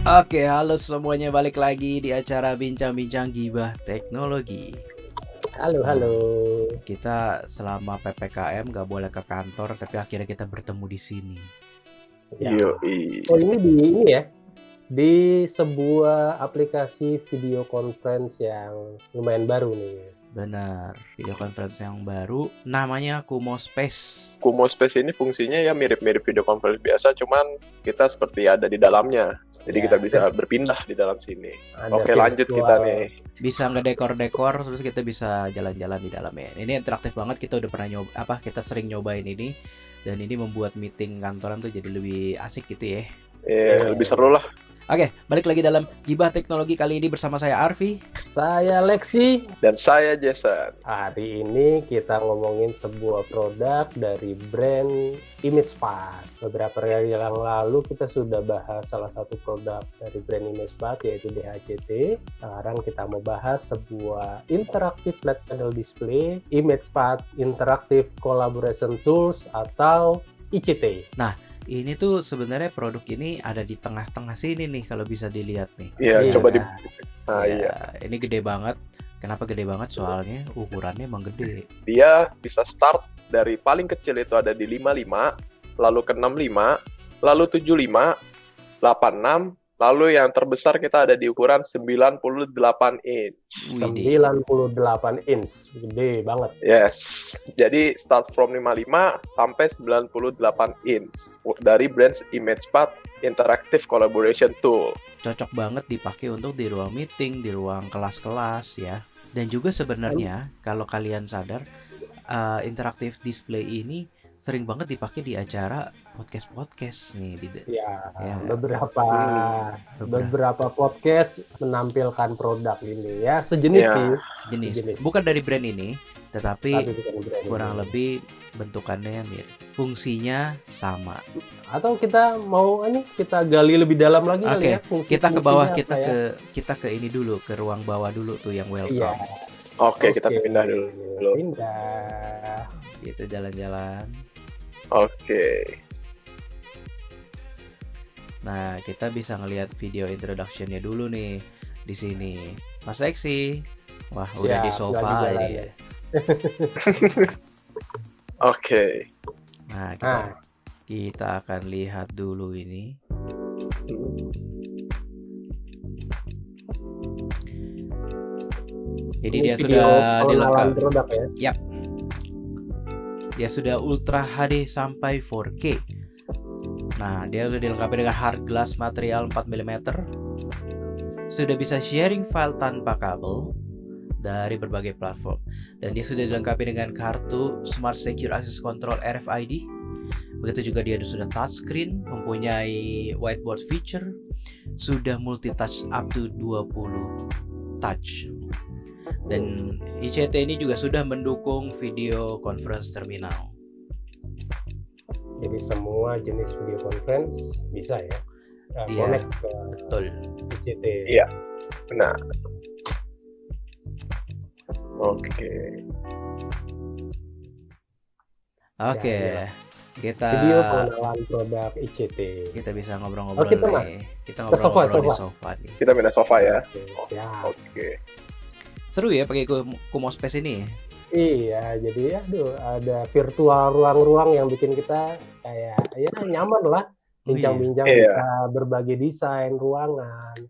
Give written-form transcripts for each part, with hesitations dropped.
Oke, halo semuanya, balik lagi di acara Bincang-Bincang Gibah Teknologi. Halo, halo. Kita selama PPKM gak boleh ke kantor, tapi akhirnya kita bertemu di sini. Ya. Yoi. Oh, ini ya, di sebuah aplikasi video conference yang lumayan baru nih. Benar, video conference yang baru namanya Kumo Space. Kumo Space ini fungsinya ya mirip-mirip video conference biasa, cuman kita seperti ada di dalamnya. Jadi Ya. kita bisa berpindah di dalam sini. Ada Oke, lanjut kita nih. Bisa ngedekor-dekor, terus kita bisa jalan-jalan di dalamnya. Ini interaktif banget, kita udah pernah kita sering nyobain ini. Dan ini membuat meeting kantoran tuh jadi lebih asik gitu ya. Lebih seru lah. Oke, balik lagi dalam Gibah Teknologi kali ini bersama saya Arfi. Saya Lexi. Dan saya Jason. Hari ini kita ngomongin sebuah produk dari brand ImageSpot. Beberapa hari yang lalu kita sudah bahas salah satu produk dari brand ImageSpot yaitu DHCT. Sekarang kita mau bahas sebuah interactive flat panel display ImageSpot Interactive Collaboration Tools atau ICT. Nah, ini tuh sebenarnya produk ini ada di tengah-tengah sini nih kalau bisa dilihat nih. Iya, coba di. Nah, iya. Ini gede banget. Kenapa gede banget? Soalnya ukurannya emang gede. Dia bisa start dari paling kecil itu ada di 55, lalu ke 65, lalu 75, 86, lalu yang terbesar kita ada di ukuran 98 inch. 98 inch, gede banget. Yes, jadi start from 55 sampai 98 inch dari brand ImageSpot Interactive Collaboration Tool. Cocok banget dipakai untuk di ruang meeting, di ruang kelas-kelas ya. Dan juga sebenarnya kalau kalian sadar, interactive display ini sering banget dipakai di acara podcast nih. Beberapa podcast menampilkan produk ini ya, sejenis. Bukan dari brand ini, tetapi kurang lebih bentukannya mirip, fungsinya sama. Atau kita mau kita gali lebih dalam lagi kali ya. Kita ke bawah, kita ke ini dulu, ke ruang bawah dulu tuh yang welcome. Iya. Oke, kita pindah dulu. Pindah. Gitu, jalan-jalan. Oke. Nah, kita bisa ngelihat video introduction-nya dulu nih di sini. Mas Lexi. Wah, udah di sofa ini. Oke. Nah, kita akan lihat dulu ini. Jadi dia sudah dilengkapi produk ya. Yap. Dia sudah Ultra HD sampai 4K. Nah, dia sudah dilengkapi dengan hard glass material 4 mm. Sudah bisa sharing file tanpa kabel dari berbagai platform. Dan dia sudah dilengkapi dengan kartu Smart Secure Access Control RFID. Begitu juga dia sudah touchscreen, mempunyai whiteboard feature, sudah multi-touch up to 20 touch. Dan ICT ini juga sudah mendukung video conference terminal. Jadi semua jenis video conference bisa ya. Connect ke betul. ICT. Iya, benar. Oke. Ya. Kita video pengenalan produk ICT. Kita bisa ngobrol-ngobrol nih. Kita ngobrol-ngobrol di sofa nih. Kita pindah sofa ya. Oke. Seru ya pakai Kumo Space ini. Iya, jadi ada virtual ruang-ruang yang bikin kita kayak ya nyaman lah. Bincang-bincang bisa berbagai desain ruangan,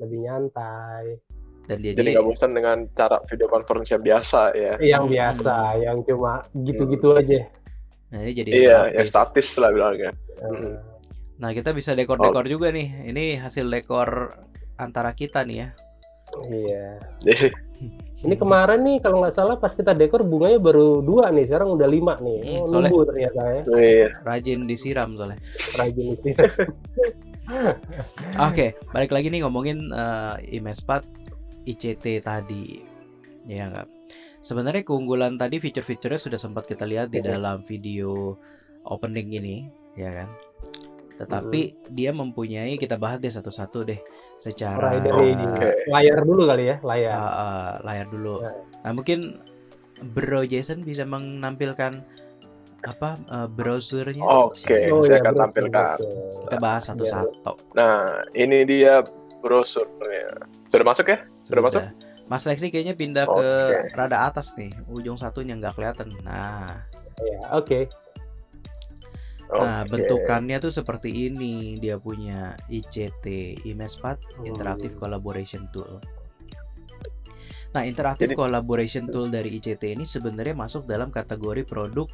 lebih nyantai. Dan jadi nggak bosan dengan cara video conference yang biasa ya. Yang biasa, yang cuma gitu-gitu aja. Nah, ini jadi ya statis lah bilangnya. Nah, kita bisa dekor-dekor juga nih. Ini hasil dekor antara kita nih ya. Iya. Ini kemarin nih kalau nggak salah pas kita dekor bunganya baru 2 nih, sekarang udah 5 nih. Nunggu ternyata ya. Rajin disiram soalnya. Rajin disiram. Oke, balik lagi nih ngomongin ImageSpot ICT tadi. Ya enggak. Sebenarnya keunggulan tadi fitur-fiturnya sudah sempat kita lihat di dalam video opening ini, ya kan? Tetapi dia mempunyai, kita bahas deh satu-satu deh secara dari layar dulu kali ya, layar dulu. Nah, mungkin Bro Jason bisa menampilkan browsernya. Oke, Oh saya ya, akan bro, tampilkan. Kita bahas satu-satu. Nah, ini dia brosurnya. Sudah masuk ya? Sudah masuk? Mas Lexi kayaknya pindah ke Oke. rada atas nih, ujung satunya nggak kelihatan. Nah, Ya, oke. Nah, Oke. bentukannya tuh seperti ini. Dia punya ICT ImagePath Interactive Collaboration Tool. Nah, Interactive Collaboration Tool dari ICT ini sebenarnya masuk dalam kategori produk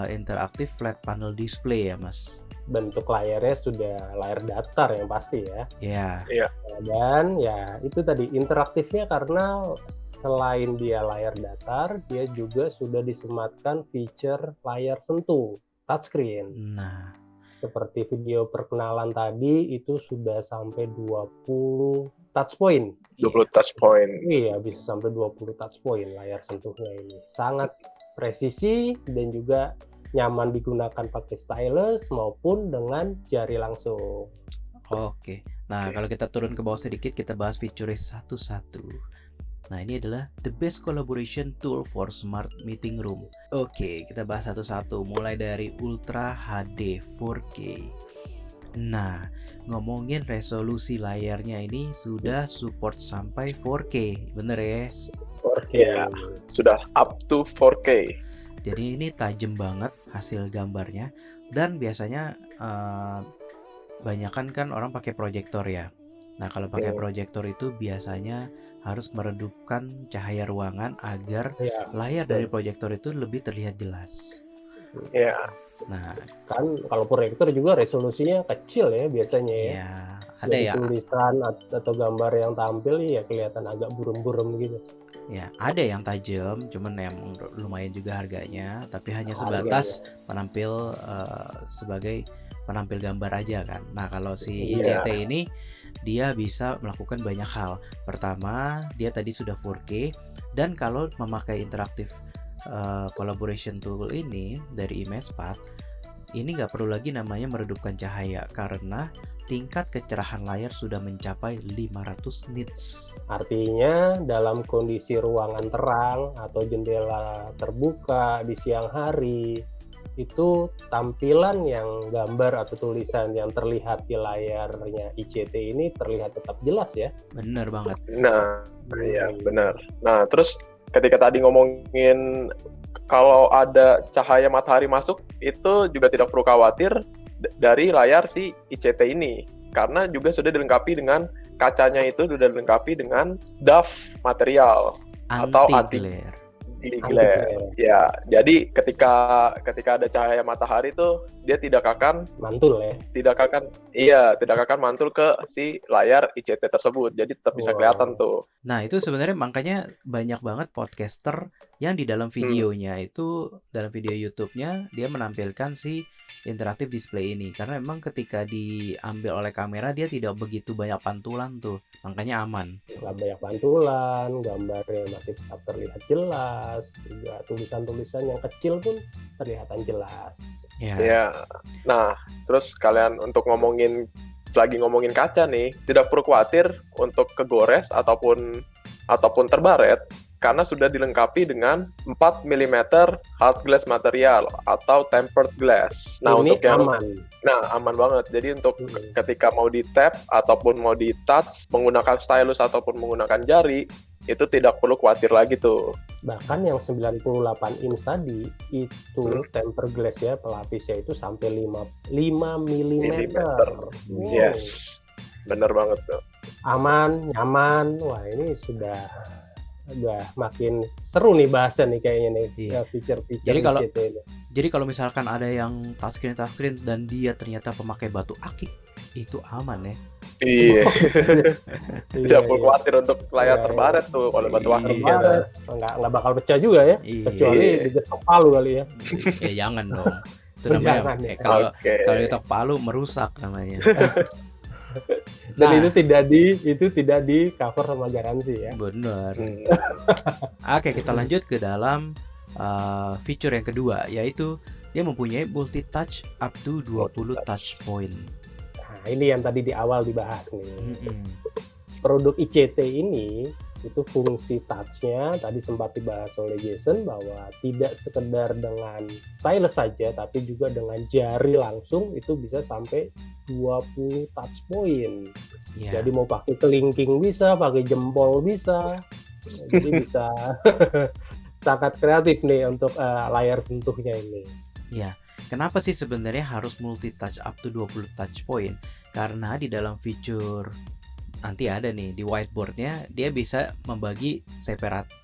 Interactive Flat Panel Display ya, Mas. Bentuk layarnya sudah layar datar yang pasti ya. Ya. Dan ya itu tadi interaktifnya karena selain dia layar datar, dia juga sudah disematkan feature layar sentuh, touchscreen. Nah, Seperti video perkenalan tadi itu sudah sampai 20 touch point. 20 touch point. Iya, bisa sampai 20 touch point layar sentuhnya ini. Sangat presisi dan juga nyaman digunakan pakai stylus maupun dengan jari langsung. oke. Nah, kalau kita turun ke bawah sedikit, kita bahas fiturnya satu-satu. Nah, ini adalah the best collaboration tool for smart meeting room. Oke, kita bahas satu-satu. Mulai dari Ultra HD 4K. Nah, ngomongin resolusi layarnya ini sudah support sampai 4K, bener ya? 4K. Ya, sudah up to 4K. Jadi ini tajam banget hasil gambarnya. Dan biasanya banyakan kan orang pakai proyektor ya. Nah, kalau pakai proyektor itu biasanya harus meredupkan cahaya ruangan agar layar dari proyektor itu lebih terlihat jelas. Ya. Nah, Kan kalau proyektor juga resolusinya kecil ya biasanya ya. ya ada Jadi ya. tulisan atau gambar yang tampil ya kelihatan agak buram-buram gitu. Ya, ada yang tajam, cuman yang lumayan juga harganya, tapi hanya sebatas menampil sebagai penampil gambar aja kan. Nah, kalau si ICT ini dia bisa melakukan banyak hal. Pertama, dia tadi sudah 4K, dan kalau memakai Interactive Collaboration Tool ini dari ImagePath, ini nggak perlu lagi namanya meredupkan cahaya karena tingkat kecerahan layar sudah mencapai 500 nits. Artinya dalam kondisi ruangan terang atau jendela terbuka di siang hari, itu tampilan yang gambar atau tulisan yang terlihat di layarnya ICT ini terlihat tetap jelas ya. Bener banget. Nah, iya benar. Nah, terus ketika tadi ngomongin kalau ada cahaya matahari masuk, itu juga tidak perlu khawatir dari layar si ICT ini, karena juga sudah dilengkapi dengan kacanya, itu sudah dilengkapi dengan DAF material atau anti-glare. Glare. Ya, jadi ketika ada cahaya matahari itu dia tidak akan mantul ya. Tidak akan mantul ke si layar ICT tersebut. Jadi tetap bisa kelihatan tuh. Nah, itu sebenarnya makanya banyak banget podcaster yang di dalam videonya itu, dalam video YouTube-nya dia menampilkan si interaktif display ini, karena memang ketika diambil oleh kamera dia tidak begitu banyak pantulan tuh, makanya aman. Nggak banyak pantulan, gambarnya masih tetap terlihat jelas, juga tulisan-tulisan yang kecil pun terlihatan jelas. Ya. Nah, terus kalian untuk lagi ngomongin kaca nih, tidak perlu khawatir untuk kegores ataupun terbaret, karena sudah dilengkapi dengan 4 mm hard glass material atau tempered glass. Nah, ini untuk yang aman. Nah, aman banget. Jadi untuk ketika mau di tap ataupun mau di touch menggunakan stylus ataupun menggunakan jari, itu tidak perlu khawatir lagi tuh. Bahkan yang 98 inch tadi itu tempered glass ya, pelapisnya itu sampai 5 mm. Yes. Bener banget tuh. Aman, nyaman. Wah, ini sudah makin seru nih bahasan nih kayaknya nih. Feature-feature Jadi kalau misalkan ada yang touchscreen dan dia ternyata pemakai batu akik, itu aman ya. Iya. Tidak perlu khawatir untuk layar terbaret tuh kalau batu akik. Nggak bakal pecah juga ya. Kecuali digetok palu kali ya. Jangan dong. Itu namanya kalau digetok palu merusak namanya. Dan itu tidak di cover sama garansi ya. Benar. Oke, kita lanjut ke dalam feature yang kedua, yaitu dia mempunyai multi touch up to 20 touch point. Nah, ini yang tadi di awal dibahas nih. Produk ICT ini itu fungsi touch-nya tadi sempat dibahas oleh Jason bahwa tidak sekedar dengan stylus saja tapi juga dengan jari langsung itu bisa sampai 20 touch point. Ya, Jadi mau pakai kelingking bisa, pakai jempol bisa. Jadi bisa sangat kreatif nih untuk layar sentuhnya ini. ya. Kenapa sih sebenarnya harus multi touch up to 20 touch point? Karena di dalam fitur nanti ada nih di whiteboardnya dia bisa membagi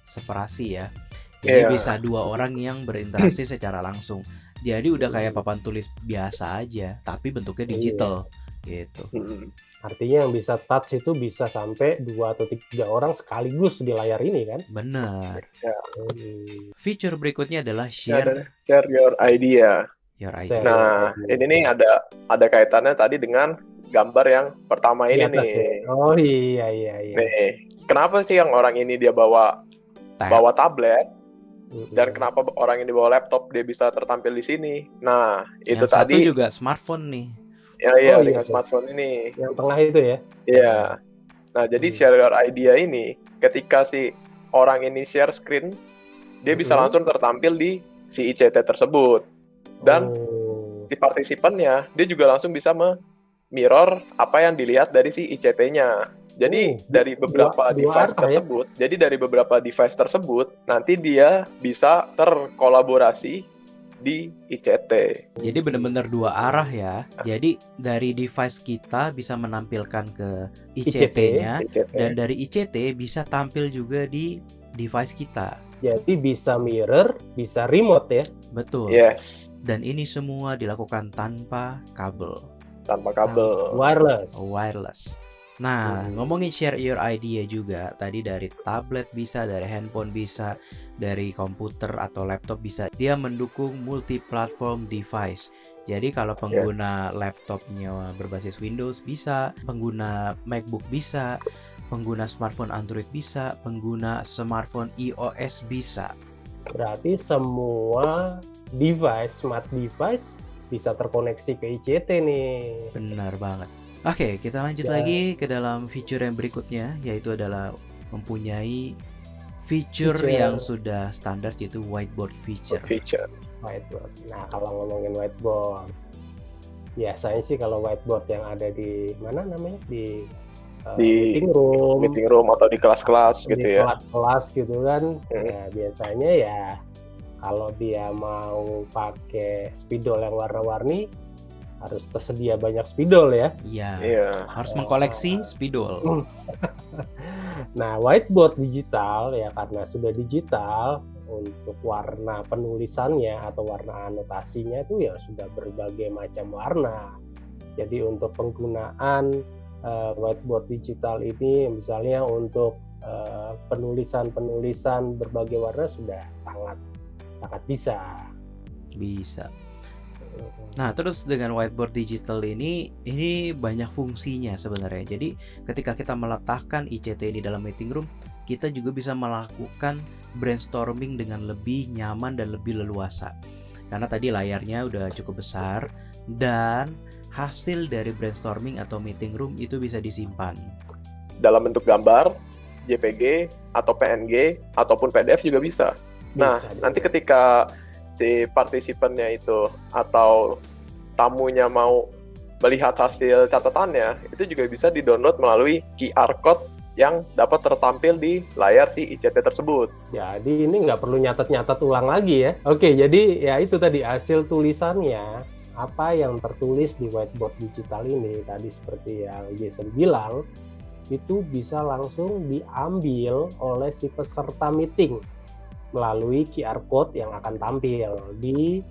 separasi ya. Jadi Iya. bisa 2 orang yang berinteraksi secara langsung. Jadi udah kayak papan tulis biasa aja, tapi bentuknya digital gitu. Hmm. Artinya yang bisa touch itu bisa sampai 2 atau 3 orang sekaligus di layar ini kan? Bener. Hmm. Fitur berikutnya adalah Ada share your idea. your Share. idea. Nah, ini nih ada kaitannya tadi dengan gambar yang pertama Di ini atas nih. ya? Oh iya. Nih, kenapa sih yang orang ini dia bawa tablet dan kenapa orang ini bawa laptop dia bisa tertampil di sini? Nah, itu Yang satu tadi juga smartphone nih. ya Oh, iya, dengan tuh. smartphone ini. Yang tengah itu ya? Iya. Nah, jadi share your idea ini ketika si orang ini share screen, dia bisa langsung tertampil di si ICT tersebut. Dan Oh. si partisipannya dia juga langsung bisa mirror apa yang dilihat dari si ICT-nya. Jadi dari beberapa device tersebut, jadi dari beberapa device tersebut, nanti dia bisa terkolaborasi di ICT. Jadi benar-benar 2 arah ya. Jadi dari device kita bisa menampilkan ke ICT-nya ICT. dan dari ICT bisa tampil juga di device kita. Jadi bisa mirror, bisa remote ya? Betul. Yes, Dan ini semua dilakukan tanpa kabel. tanpa kabel. Wireless. Nah, ngomongin share your idea juga, tadi dari tablet bisa, dari handphone bisa, dari komputer atau laptop bisa. Dia mendukung multi-platform device. Jadi kalau pengguna laptopnya berbasis Windows bisa, pengguna MacBook bisa, pengguna smartphone Android bisa, pengguna smartphone iOS bisa. Berarti semua device, smart device bisa terkoneksi ke ICT nih. Benar banget. Oke, kita lanjut lagi ke dalam fitur yang berikutnya, yaitu adalah mempunyai fitur yang sudah standar, yaitu whiteboard feature. Whiteboard. Nah, kalau ngomongin whiteboard, biasanya sih kalau whiteboard yang ada di mana namanya di meeting room atau di kelas-kelas gitu ya. Kelas gitu kan. Nah, biasanya ya kalau dia mau pakai spidol yang warna-warni harus tersedia banyak spidol ya. Iya. Harus mengkoleksi spidol. Nah, whiteboard digital ya karena sudah digital untuk warna penulisannya atau warna anotasinya itu ya sudah berbagai macam warna. Jadi untuk penggunaan whiteboard digital ini misalnya untuk penulisan berbagai warna sudah sangat bisa. Nah, terus dengan whiteboard digital ini banyak fungsinya sebenarnya. Jadi ketika kita meletakkan ICT di dalam meeting room, kita juga bisa melakukan brainstorming dengan lebih nyaman dan lebih leluasa. Karena tadi layarnya udah cukup besar dan hasil dari brainstorming atau meeting room itu bisa disimpan dalam bentuk gambar, JPG atau PNG ataupun PDF juga bisa. Nah, nanti ketika si partisipannya itu atau tamunya mau melihat hasil catatannya, itu juga bisa di-download melalui QR code yang dapat tertampil di layar si ICT tersebut. Jadi ini nggak perlu nyatet-nyatet ulang lagi ya. Oke, jadi ya itu tadi hasil tulisannya, apa yang tertulis di whiteboard digital ini, tadi seperti yang Jason bilang, itu bisa langsung diambil oleh si peserta meeting melalui QR code yang akan tampil di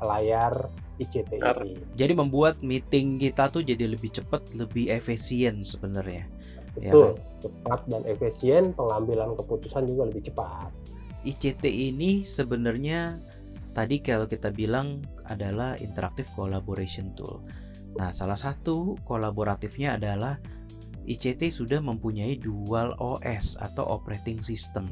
layar ICT ini. Jadi membuat meeting kita tuh jadi lebih cepat, lebih efisien sebenarnya. Betul, cepat dan efisien, pengambilan keputusan juga lebih cepat. ICT ini sebenarnya tadi kalau kita bilang adalah interactive collaboration tool. Nah, salah satu kolaboratifnya adalah ICT sudah mempunyai dual OS atau operating system.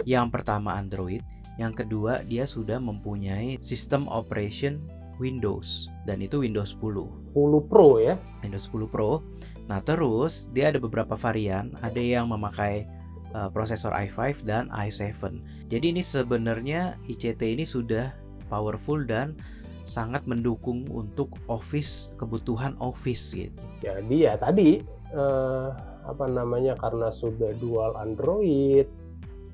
Yang pertama Android, yang kedua dia sudah mempunyai sistem operation Windows, dan itu Windows 10. 10 Pro ya. Windows 10 Pro. Nah, terus dia ada beberapa varian, ada yang memakai prosesor i5 dan i7. Jadi ini sebenarnya ICT ini sudah powerful dan sangat mendukung untuk Office, kebutuhan Office gitu. Jadi ya tadi karena sudah dual Android,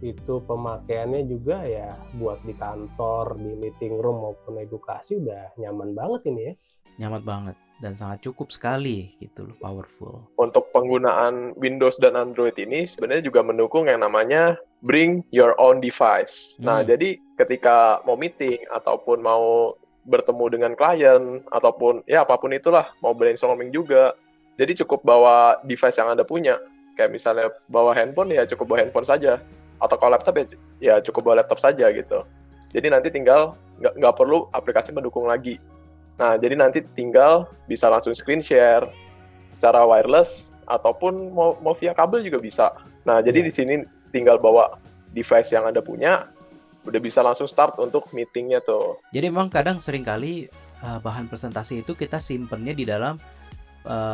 itu pemakaiannya juga ya buat di kantor, di meeting room maupun edukasi udah nyaman banget ini ya. Nyaman banget dan sangat cukup sekali gitu loh, powerful. Untuk penggunaan Windows dan Android ini sebenarnya juga mendukung yang namanya bring your own device. Nah, jadi ketika mau meeting ataupun mau bertemu dengan klien ataupun ya apapun itulah, mau brainstorming juga, jadi cukup bawa device yang Anda punya. Kayak misalnya bawa handphone, ya cukup bawa handphone saja. Atau kalau laptop ya cukup bawa laptop saja gitu. Jadi nanti tinggal nggak perlu aplikasi mendukung lagi. Nah, jadi nanti tinggal bisa langsung screen share secara wireless ataupun mau via kabel juga bisa. Nah, jadi di sini tinggal bawa device yang Anda punya, udah bisa langsung start untuk meetingnya tuh. Jadi memang kadang seringkali bahan presentasi itu kita simpennya di dalam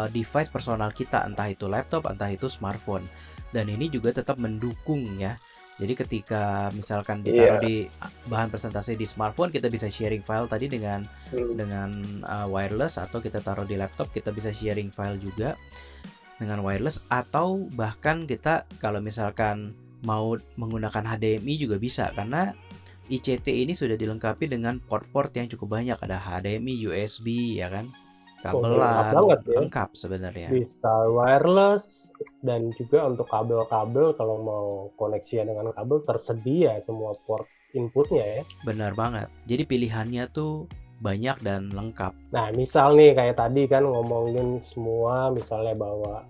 device personal kita, entah itu laptop, entah itu smartphone. Dan ini juga tetap mendukung ya. Jadi ketika misalkan ditaruh di bahan presentasi di smartphone, kita bisa sharing file tadi dengan wireless, atau kita taruh di laptop, kita bisa sharing file juga dengan wireless, atau bahkan kita kalau misalkan mau menggunakan HDMI juga bisa, karena ICT ini sudah dilengkapi dengan port-port yang cukup banyak. Ada HDMI, USB, ya kan, kabelan, lengkap sebenarnya. Bisa wireless, dan juga untuk kabel-kabel kalau mau koneksian dengan kabel tersedia semua port inputnya ya. Benar banget. Jadi pilihannya tuh banyak dan lengkap. Nah, misal nih kayak tadi kan ngomongin semua, misalnya bawa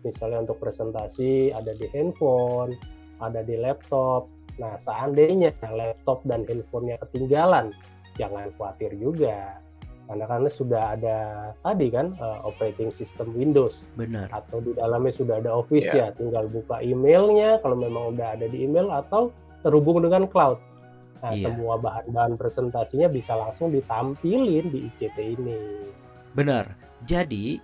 misalnya untuk presentasi ada di handphone, ada di laptop. Nah, seandainya laptop dan handphonenya ketinggalan, jangan khawatir juga. Karena sudah ada tadi kan operating system Windows. Benar. Atau di dalamnya sudah ada Office ya, tinggal buka emailnya kalau memang udah ada di email, atau terhubung dengan cloud. Nah, semua bahan-bahan presentasinya bisa langsung ditampilin di ICT ini. Benar. Jadi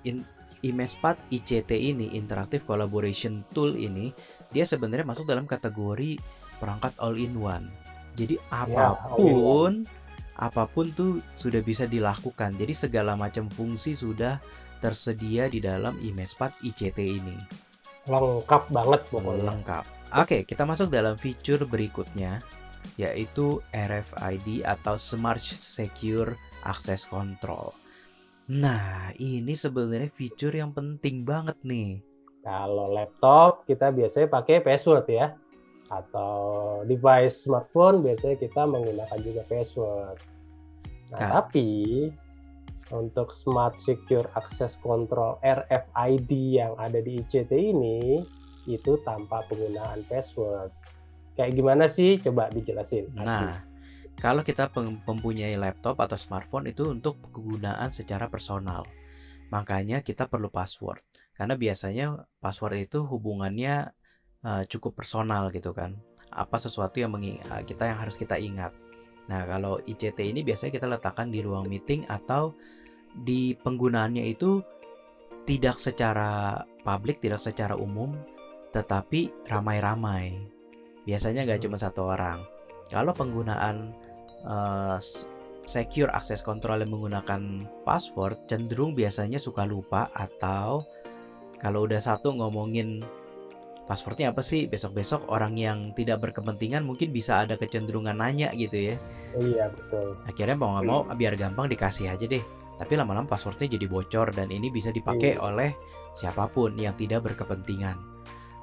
IMESPAD ICT ini, Interactive Collaboration Tool ini, dia sebenarnya masuk dalam kategori perangkat all-in-one. Jadi apapun tuh sudah bisa dilakukan. Jadi segala macam fungsi sudah tersedia di dalam IMESPAD ICT ini. Lengkap banget pokoknya. Lengkap. Oke, kita masuk dalam fitur berikutnya, yaitu RFID atau Smart Secure Access Control. Nah, ini sebenarnya fitur yang penting banget nih. Kalau laptop kita biasanya pakai password ya. Atau device smartphone biasanya kita menggunakan juga password. Nah, tapi untuk Smart Secure Access Control RFID yang ada di ICT ini itu tanpa penggunaan password. Kayak gimana sih? Coba dijelasin. Nah, kalau kita mempunyai laptop atau smartphone itu untuk kegunaan secara personal. Makanya kita perlu password. Karena biasanya password itu hubungannya cukup personal gitu kan. Apa sesuatu yang harus kita ingat. Nah, kalau ICT ini biasanya kita letakkan di ruang meeting atau di penggunaannya itu tidak secara publik, tidak secara umum, tetapi ramai-ramai. Biasanya nggak cuma satu orang. Kalau penggunaan Secure Access Control yang menggunakan password, cenderung biasanya suka lupa, atau kalau udah satu ngomongin passwordnya apa sih, besok-besok orang yang tidak berkepentingan mungkin bisa ada kecenderungan nanya gitu ya. Iya, betul. Akhirnya mau nggak mau biar gampang dikasih aja deh. Tapi lama-lama passwordnya jadi bocor dan ini bisa dipakai oleh siapapun yang tidak berkepentingan.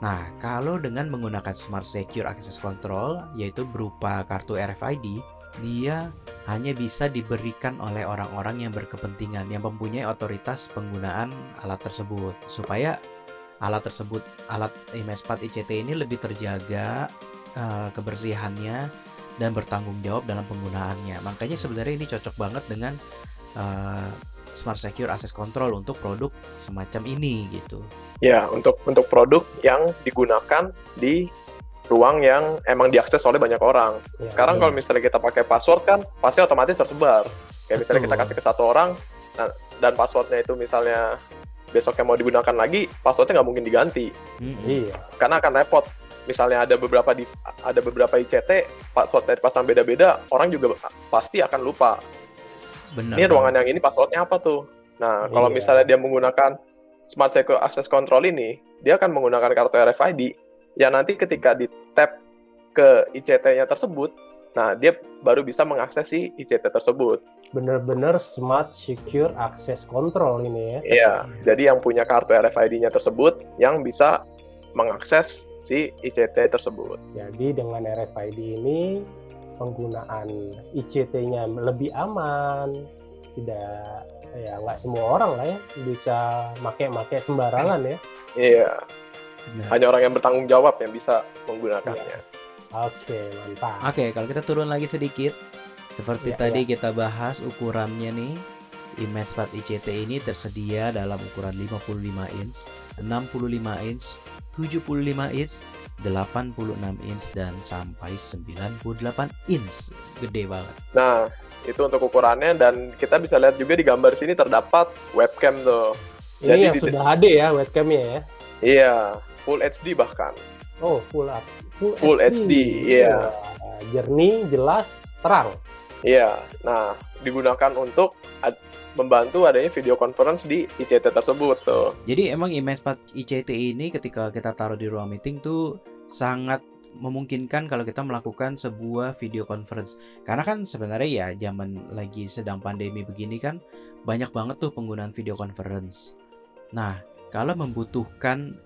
Nah, kalau dengan menggunakan Smart Secure Access Control, yaitu berupa kartu RFID, dia hanya bisa diberikan oleh orang-orang yang berkepentingan, yang mempunyai otoritas penggunaan alat tersebut, supaya alat IMESPAD ICT ini lebih terjaga kebersihannya dan bertanggung jawab dalam penggunaannya. Makanya sebenarnya ini cocok banget dengan Smart Secure Access Control untuk produk semacam ini gitu. Ya, untuk produk yang digunakan di ruang yang emang diakses oleh banyak orang. Sekarang kalau misalnya kita pakai password kan pasti otomatis tersebar. Kayak misalnya kita Betul. kasih ke satu orang, nah, dan passwordnya itu misalnya besoknya mau digunakan lagi, passwordnya nggak mungkin diganti. Iya. Karena akan repot. Misalnya ada beberapa ICT, passwordnya dipasang beda-beda, orang juga pasti akan lupa. Benar. Ini ruangan yang ini passwordnya apa tuh? Nah, kalau Iya. misalnya dia menggunakan Smart Secure Access Control ini, dia akan menggunakan kartu RFID, yang nanti ketika di-tap ke ICT-nya tersebut, nah dia baru bisa mengakses si ICT tersebut. Bener-bener Smart Secure Access Control ini ya. Iya, jadi yang punya kartu RFID-nya tersebut yang bisa mengakses si ICT tersebut. Jadi dengan RFID ini penggunaan ICT-nya lebih aman, tidak ya nggak semua orang lah ya bisa make sembarangan ya. Iya, Benar. hanya orang yang bertanggung jawab yang bisa menggunakannya. Oke, mantap. Oke, kalau kita turun lagi sedikit, seperti Ya, tadi kita bahas ukurannya nih, IMESPAT ICT ini tersedia dalam ukuran 55 inch, 65 inch, 75 inch, 86 inch, dan sampai 98 inch. Gede banget. Nah, itu untuk ukurannya, dan kita bisa lihat juga di gambar sini terdapat webcam tuh. Ini Jadi yang sudah HD ya webcamnya ya. Iya, Full HD bahkan. Oh, Full HD, iya. Wah, jernih, jelas, terang. Iya, nah digunakan untuk membantu adanya video conference di ICT tersebut tuh. Jadi emang IMESPAT ICT ini ketika kita taruh di ruang meeting tuh sangat memungkinkan kalau kita melakukan sebuah video conference. Karena kan sebenarnya ya zaman lagi sedang pandemi begini kan banyak banget tuh penggunaan video conference. Nah, kalau membutuhkan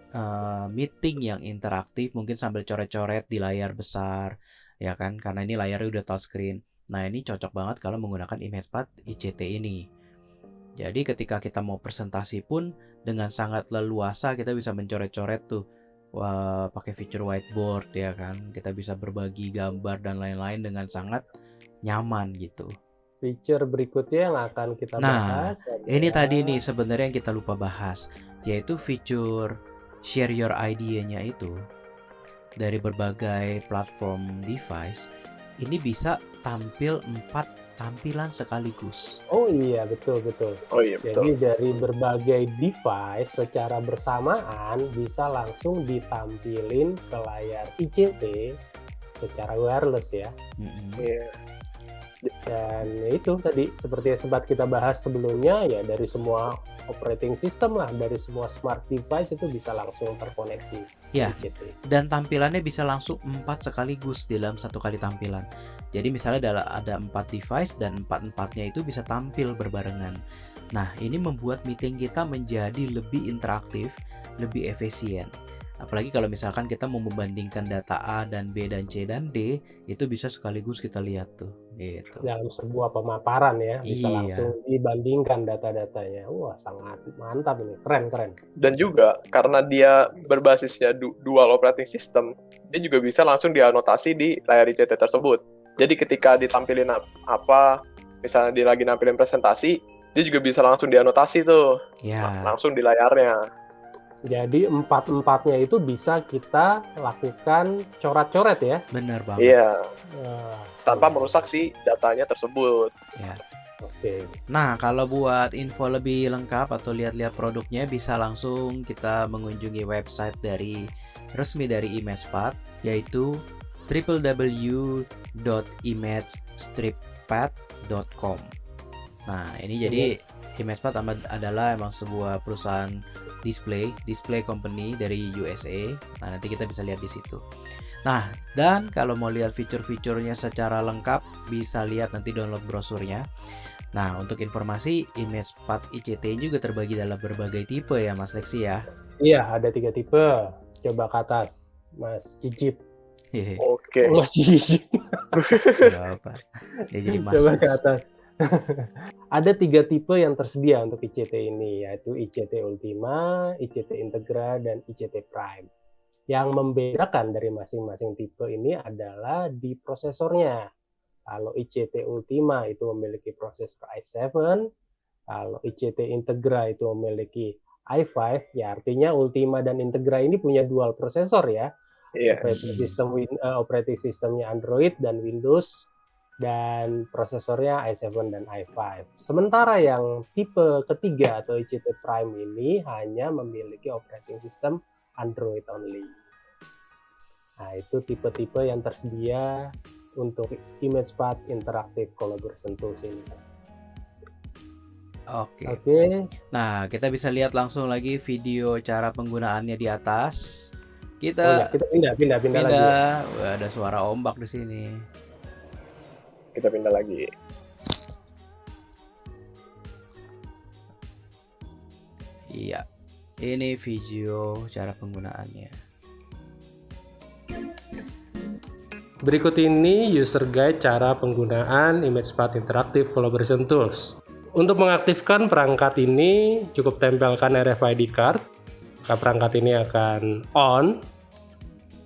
meeting yang interaktif mungkin sambil coret-coret di layar besar, ya kan? Karena ini layarnya udah touchscreen. Nah, ini cocok banget kalau menggunakan IMESPAT ICT ini. Jadi ketika kita mau presentasi pun dengan sangat leluasa kita bisa mencoret-coret tuh. Wah, pakai fitur whiteboard ya kan. Kita bisa berbagi gambar dan lain-lain dengan sangat nyaman gitu. Feature berikutnya yang akan kita Nah, bahas ini adalah tadi nih sebenarnya yang kita lupa bahas, yaitu fitur share your idea-nya itu dari berbagai platform device. Ini bisa tampil 4 tampilan sekaligus. Oh iya, betul. Oh iya, Jadi betul. dari berbagai device secara bersamaan bisa langsung ditampilin ke layar ICT secara wireless ya. Iya. Dan itu tadi seperti yang sempat kita bahas sebelumnya ya, dari semua operating system lah, dari semua smart device itu bisa langsung terkoneksi Ya. ICT. Dan tampilannya bisa langsung 4 sekaligus dalam satu kali tampilan. Jadi misalnya ada 4 device dan 4-4-nya itu bisa tampil berbarengan. Nah, ini membuat meeting kita menjadi lebih interaktif, lebih efisien. Apalagi kalau misalkan kita mau membandingkan data A dan B dan C dan D, itu bisa sekaligus kita lihat tuh. Gitu. Dalam sebuah pemaparan ya, bisa Iya. langsung dibandingkan data-datanya. Wah, sangat mantap ini, keren. Dan juga karena dia berbasisnya dual operating system, dia juga bisa langsung dianotasi di layar ICT tersebut. Jadi ketika ditampilin apa, misalnya dia lagi nampilin presentasi, dia juga bisa langsung dianotasi tuh, Ya, langsung di layarnya. Jadi 4-4-nya itu bisa kita lakukan coret-coret ya. benar banget. Iya, Wah, tanpa merusak si datanya tersebut. Ya. Oke. Nah, kalau buat info lebih lengkap atau lihat-lihat produknya bisa langsung kita mengunjungi website resmi dari IMESPAT, yaitu www.imagstripad.com. Nah, ini jadi IMESPAT adalah emang sebuah perusahaan display company dari USA. Nah, nanti kita bisa lihat di situ. Nah, dan kalau mau lihat fitur-fiturnya secara lengkap, bisa lihat nanti download brosurnya. Nah, untuk informasi, IMESPAT ICT juga terbagi dalam berbagai tipe ya, Mas Lexi ya. Iya, ada 3 tipe. Coba ke atas, Mas Cicip. Hehe, Oke. Mas Cicip. nggak apa. Dia jadi Mas. Coba ke atas. Ada 3 tipe yang tersedia untuk ICT ini, yaitu ICT Ultima, ICT Integra, dan ICT Prime. Yang membedakan dari masing-masing tipe ini adalah di prosesornya. Kalau ICT Ultima itu memiliki prosesor i7, kalau ICT Integra itu memiliki i5, ya artinya Ultima dan Integra ini punya dual prosesor ya. Iya. Operating systemnya Android dan Windows dan prosesornya i7 dan i5. Sementara yang tipe ketiga atau ICT Prime ini hanya memiliki operating system Android only. Nah, itu tipe-tipe yang tersedia untuk ImagePad Interactive Collaboration Tools ini. Oke. Oke, Nah, kita bisa lihat langsung lagi video cara penggunaannya di atas. oh ya, Kita kita pindah lagi. pindah. Wah, ada suara ombak di sini. Kita pindah lagi. Iya. Ini video cara penggunaannya. Berikut ini user guide cara penggunaan ImagePad Interactive Collaboration Tools. Untuk mengaktifkan perangkat ini, cukup tempelkan RFID card. Perangkat ini akan on.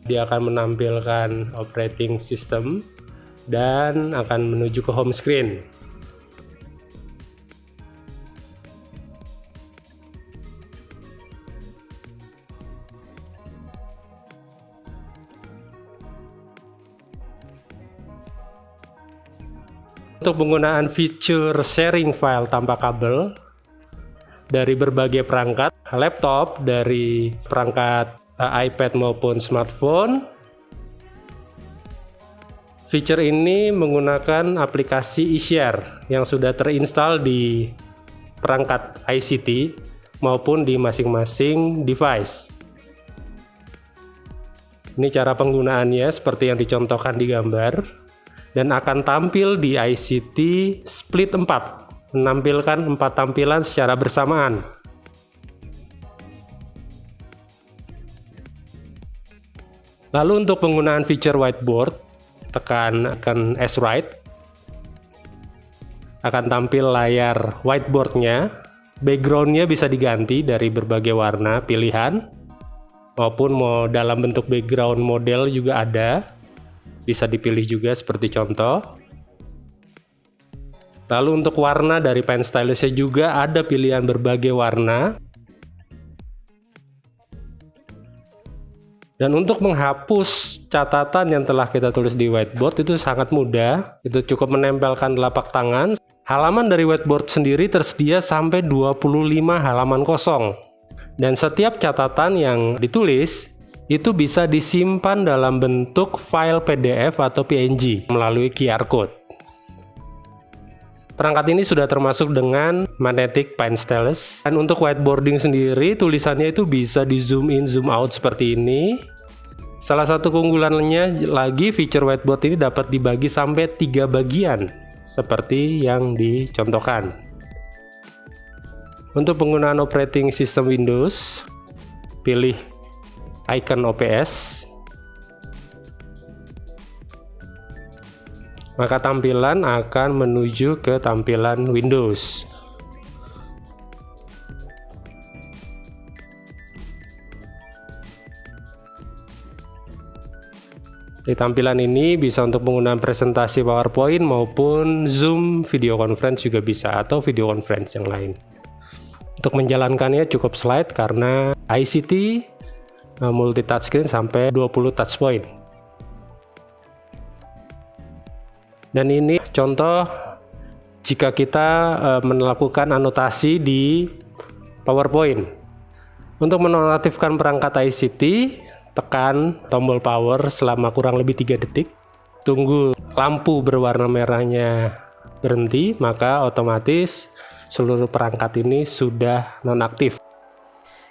Dia akan menampilkan operating system dan akan menuju ke home screen. Untuk penggunaan fitur sharing file tanpa kabel dari berbagai perangkat, laptop, dari perangkat iPad maupun smartphone, fitur ini menggunakan aplikasi eShare yang sudah terinstall di perangkat ICT maupun di masing-masing device. Ini cara penggunaannya seperti yang dicontohkan di gambar. Dan akan tampil di ICT split 4, menampilkan 4 tampilan secara bersamaan. Lalu untuk penggunaan fitur whiteboard, tekan S Write, akan tampil layar whiteboardnya. Backgroundnya bisa diganti dari berbagai warna pilihan, maupun mau dalam bentuk background model juga ada. Bisa dipilih juga seperti contoh. Lalu untuk warna dari pen stylus-nya juga ada pilihan berbagai warna. Dan untuk menghapus catatan yang telah kita tulis di whiteboard itu sangat mudah. Itu cukup menempelkan telapak tangan. Halaman dari whiteboard sendiri tersedia sampai 25 halaman kosong. Dan setiap catatan yang ditulis itu bisa disimpan dalam bentuk file PDF atau PNG melalui QR code. Perangkat ini sudah termasuk dengan magnetic pen stylus. Dan untuk whiteboarding sendiri, tulisannya itu bisa di zoom in, zoom out seperti ini. Salah satu keunggulannya lagi, fitur whiteboard ini dapat dibagi sampai 3 bagian, seperti yang dicontohkan. Untuk penggunaan operating system Windows, pilih icon OPS, maka tampilan akan menuju ke tampilan Windows. Di tampilan ini bisa untuk penggunaan presentasi PowerPoint maupun Zoom video conference juga bisa, atau video conference yang lain. Untuk menjalankannya cukup slide karena ICT multi touchscreen sampai 20 touch point. Dan ini contoh jika kita melakukan anotasi di PowerPoint. Untuk menonaktifkan perangkat ICT, tekan tombol power selama kurang lebih 3 detik. Tunggu lampu berwarna merahnya berhenti, maka otomatis seluruh perangkat ini sudah nonaktif.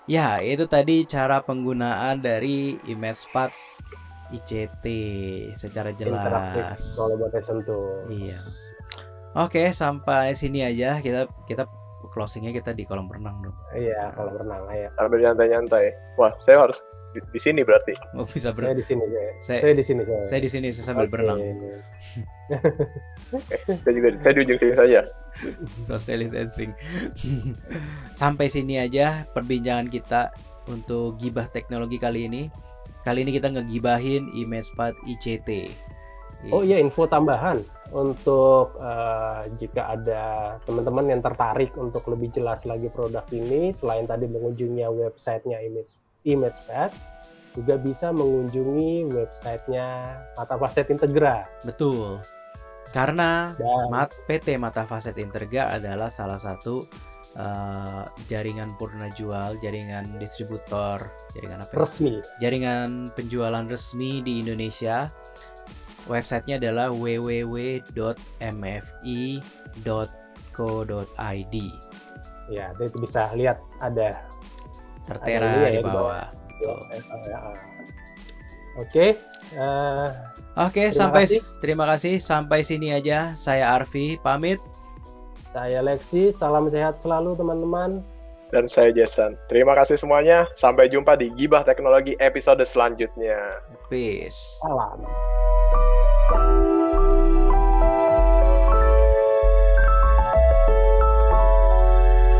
Ya, itu tadi cara penggunaan dari ImagePad ICT secara Interaktif jelas. collaboration tool. Iya. Oke, sampai sini aja kita closingnya kita di kolam renang dong. Iya, kalau renang ayo. Sambil nyantai-nyantai. Wah, saya harus di sini berarti. Oh, bisa Saya di sini Saya- saya di sini Saya di sini saya sambil Oke. berenang. Saya di ujung sini saja. Social distancing. Sampai sini aja perbincangan kita untuk gibah teknologi kali ini. Kali ini kita ngegibahin ImagePad ICT. Oh iya, info tambahan untuk jika ada teman-teman yang tertarik untuk lebih jelas lagi produk ini, selain tadi mengunjungi websitenya ImagePad, juga bisa mengunjungi websitenya Mata Facet Integra. Betul. Karena Dan PT Mata Faset Interga adalah salah satu jaringan purna jual, jaringan distributor, jaringan apa ya? resmi. Jaringan penjualan resmi di Indonesia. Websitenya adalah www.mfi.co.id. Ya, itu bisa lihat ada Tertera ini ya di di bawah. bawah. Betul. Oke, Oke, terima kasih. Sampai sini aja. Saya Arfi, pamit. saya Lexi, salam sehat selalu teman-teman. Dan saya Jason. Terima kasih semuanya. Sampai jumpa di Gibah Teknologi episode selanjutnya. Peace. Salam.